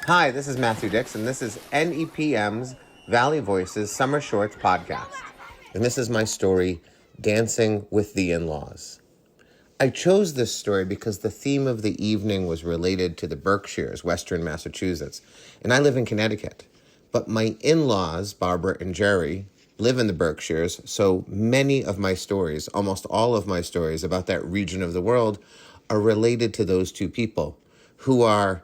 Hi, this is Matthew Dix, and this is NEPM's Valley Voices Summer Shorts podcast. And this is my story, Dancing with the In-Laws. I chose this story because the theme of the evening was related to the Berkshires, Western Massachusetts, and I live in Connecticut. But my in-laws, Barbara and Jerry, live in the Berkshires, so many of my stories, almost all of my stories about that region of the world are related to those two people who are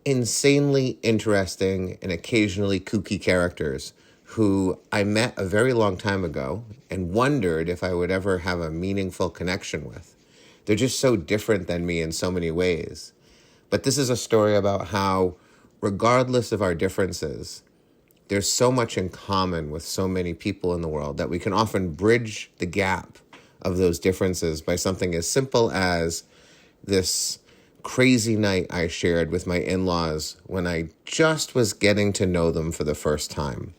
insanely interesting and occasionally kooky characters who I met a very long time ago and wondered if I would ever have a meaningful connection with. They're just so different than me in so many ways. But this is a story about how, regardless of our differences, there's so much in common with so many people in the world that we can often bridge the gap of those differences by something as simple as this crazy night I shared with my in-laws when I just was getting to know them for the first time.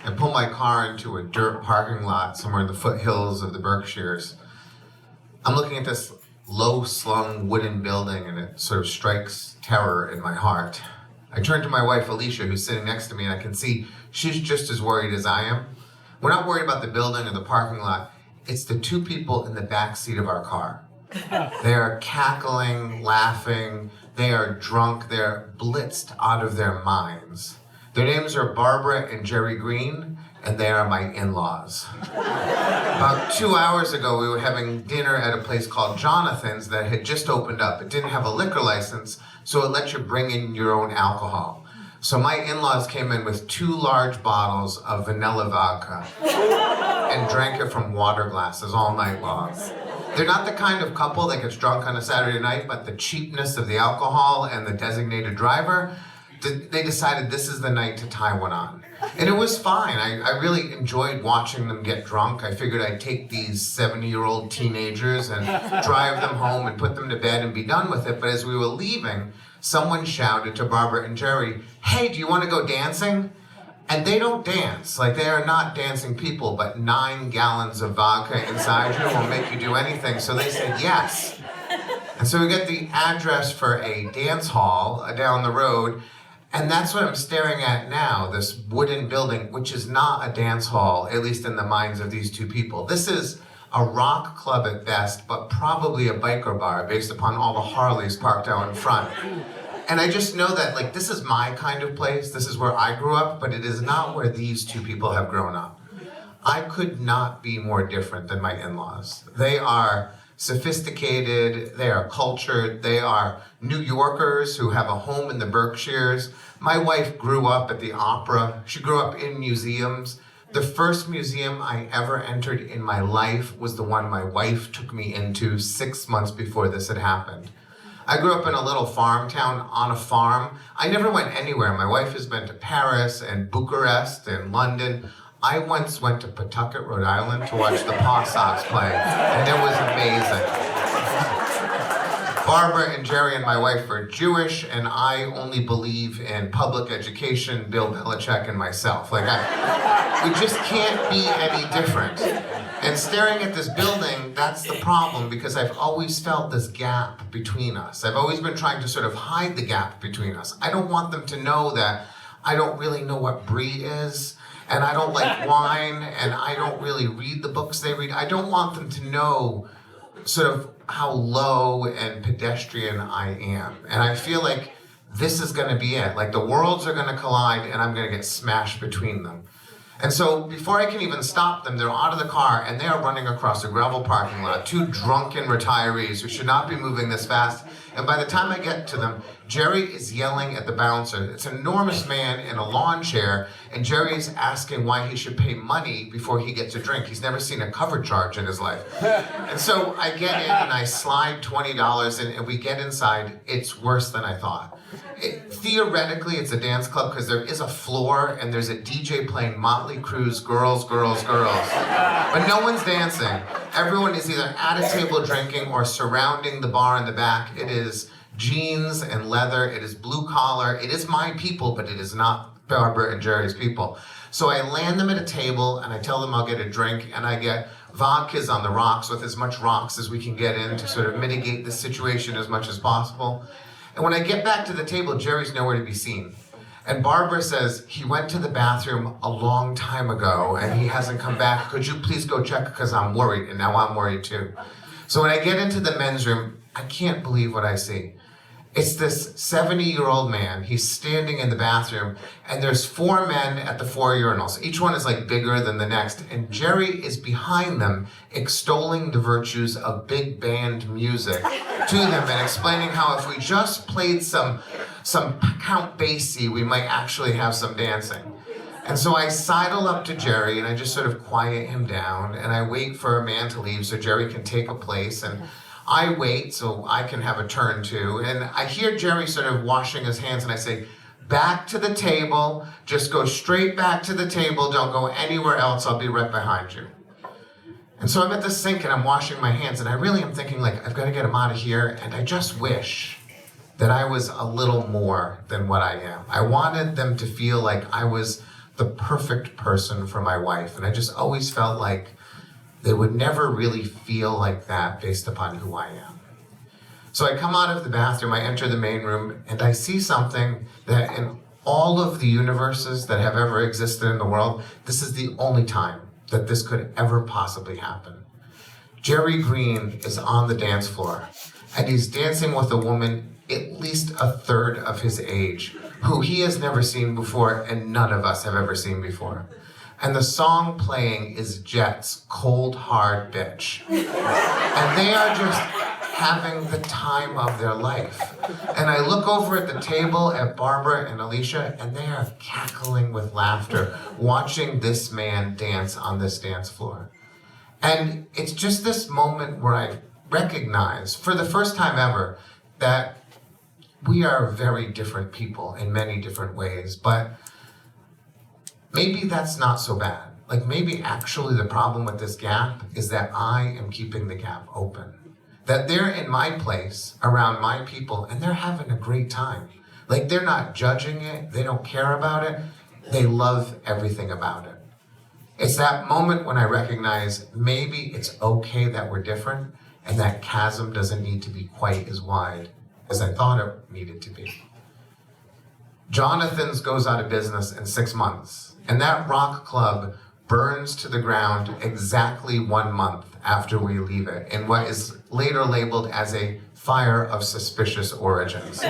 I pull my car into a dirt parking lot somewhere in the foothills of the Berkshires. I'm looking at this low-slung wooden building and it sort of strikes terror in my heart. I turn to my wife Alicia, who's sitting next to me, and I can see she's just as worried as I am. We're not worried about the building or the parking lot. It's the two people in the back seat of our car. They are cackling, laughing, they are drunk, they're blitzed out of their minds. Their names are Barbara and Jerry Green, and they are my in-laws. About 2 hours ago, we were having dinner at a place called Jonathan's that had just opened up. It didn't have a liquor license, so it let you bring in your own alcohol. So my in-laws came in with 2 large bottles of vanilla vodka and drank it from water glasses all night long. They're not the kind of couple that gets drunk on a Saturday night, but the cheapness of the alcohol and the designated driver, they decided this is the night to tie one on. And it was fine. I really enjoyed watching them get drunk. I figured I'd take these 70-year-old teenagers and drive them home and put them to bed and be done with it. But as we were leaving, someone shouted to Barbara and Jerry, "Hey, do you want to go dancing?" And they don't dance. Like, they are not dancing people, but 9 gallons of vodka inside you will make you do anything. So they said yes. And so we get the address for a dance hall down the road, and that's what I'm staring at now, this wooden building, which is not a dance hall, at least in the minds of these two people. This is a rock club at best, but probably a biker bar based upon all the Harleys parked out in front. And I just know that, like, this is my kind of place. This is where I grew up, but it is not where these two people have grown up. I could not be more different than my in-laws. They are sophisticated, they are cultured, they are New Yorkers who have a home in the Berkshires. My wife grew up at the opera. She grew up in museums. The first museum I ever entered in my life was the one my wife took me into 6 months before this had happened. I grew up in a little farm town on a farm. I never went anywhere. My wife has been to Paris and Bucharest and London. I once went to Pawtucket, Rhode Island to watch the Paw Sox play, and it was amazing. Barbara and Jerry and my wife are Jewish, and I only believe in public education, Bill Belichick, and myself. We just can't be any different. And staring at this building, that's the problem, because I've always felt this gap between us. I've always been trying to sort of hide the gap between us. I don't want them to know that I don't really know what brie is, and I don't like wine, and I don't really read the books they read. I don't want them to know sort of how low and pedestrian I am. And I feel like this is gonna be it. Like, the worlds are gonna collide, and I'm gonna get smashed between them. And so before I can even stop them, they're out of the car and they are running across a gravel parking lot, 2 drunken retirees who should not be moving this fast. And by the time I get to them, Jerry is yelling at the bouncer. It's an enormous man in a lawn chair, and Jerry is asking why he should pay money before he gets a drink. He's never seen a cover charge in his life. And so I get in and I slide $20 in, and we get inside. It's worse than I thought. Theoretically, it's a dance club because there is a floor and there's a DJ playing Motley Crue's Girls, Girls, Girls. But no one's dancing. Everyone is either at a table drinking or surrounding the bar in the back. It is jeans and leather. It is blue collar. It is my people, but it is not Barbara and Jerry's people. So I land them at a table and I tell them I'll get a drink, and I get vodkas on the rocks with as much rocks as we can get in to sort of mitigate the situation as much as possible. And when I get back to the table, Jerry's nowhere to be seen. And Barbara says, he went to the bathroom a long time ago and he hasn't come back. Could you please go check, because I'm worried, and now I'm worried too. So when I get into the men's room, I can't believe what I see. It's this 70-year-old man. He's standing in the bathroom, and there's 4 men at the 4 urinals. Each one is like bigger than the next, and Jerry is behind them, extolling the virtues of big band music to them and explaining how if we just played some Count Basie, we might actually have some dancing. And so I sidle up to Jerry and I just sort of quiet him down, and I wait for a man to leave so Jerry can take a place, and I wait so I can have a turn too. And I hear Jerry sort of washing his hands, and I say, back to the table, just go straight back to the table, don't go anywhere else, I'll be right behind you. And so I'm at the sink and I'm washing my hands, and I really am thinking, like, I've got to get him out of here, and I just wish that I was a little more than what I am. I wanted them to feel like I was the perfect person for my wife, and I just always felt like they would never really feel like that based upon who I am. So I come out of the bathroom, I enter the main room, and I see something that in all of the universes that have ever existed in the world, this is the only time that this could ever possibly happen. Jerry Green is on the dance floor, and he's dancing with a woman at least a third of his age, who he has never seen before and none of us have ever seen before. And the song playing is Jet's Cold Hard Bitch. And they are just having the time of their life. And I look over at the table at Barbara and Alicia, and they are cackling with laughter, watching this man dance on this dance floor. And it's just this moment where I recognize, for the first time ever, that we are very different people in many different ways, but maybe that's not so bad. Like, maybe actually the problem with this gap is that I am keeping the gap open. That they're in my place around my people and they're having a great time. Like, they're not judging it, they don't care about it, they love everything about it. It's that moment when I recognize maybe it's okay that we're different and that chasm doesn't need to be quite as wide as I thought it needed to be. Jonathan's goes out of business in 6 months, and that rock club burns to the ground exactly 1 month after we leave it, in what is later labeled as a fire of suspicious origins.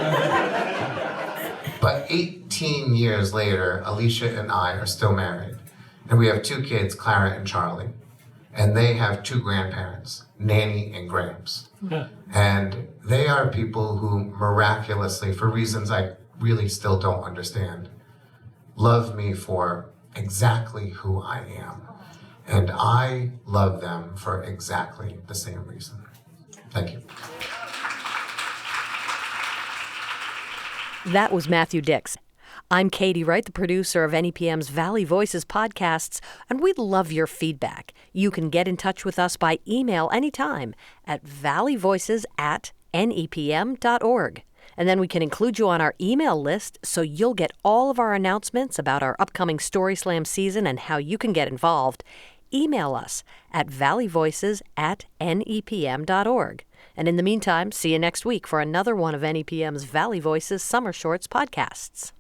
But 18 years later, Alicia and I are still married, and we have 2 kids, Clara and Charlie, and they have 2 grandparents, Nanny and Gramps. And they are people who miraculously, for reasons I really still don't understand, love me for exactly who I am. And I love them for exactly the same reason. Thank you. That was Matthew Dix. I'm Katie Wright, the producer of NEPM's Valley Voices podcasts, and we'd love your feedback. You can get in touch with us by email anytime at valleyvoices@nepm.org. And then we can include you on our email list so you'll get all of our announcements about our upcoming Story Slam season and how you can get involved. Email us at valleyvoices@nepm.org. And in the meantime, see you next week for another one of NEPM's Valley Voices Summer Shorts podcasts.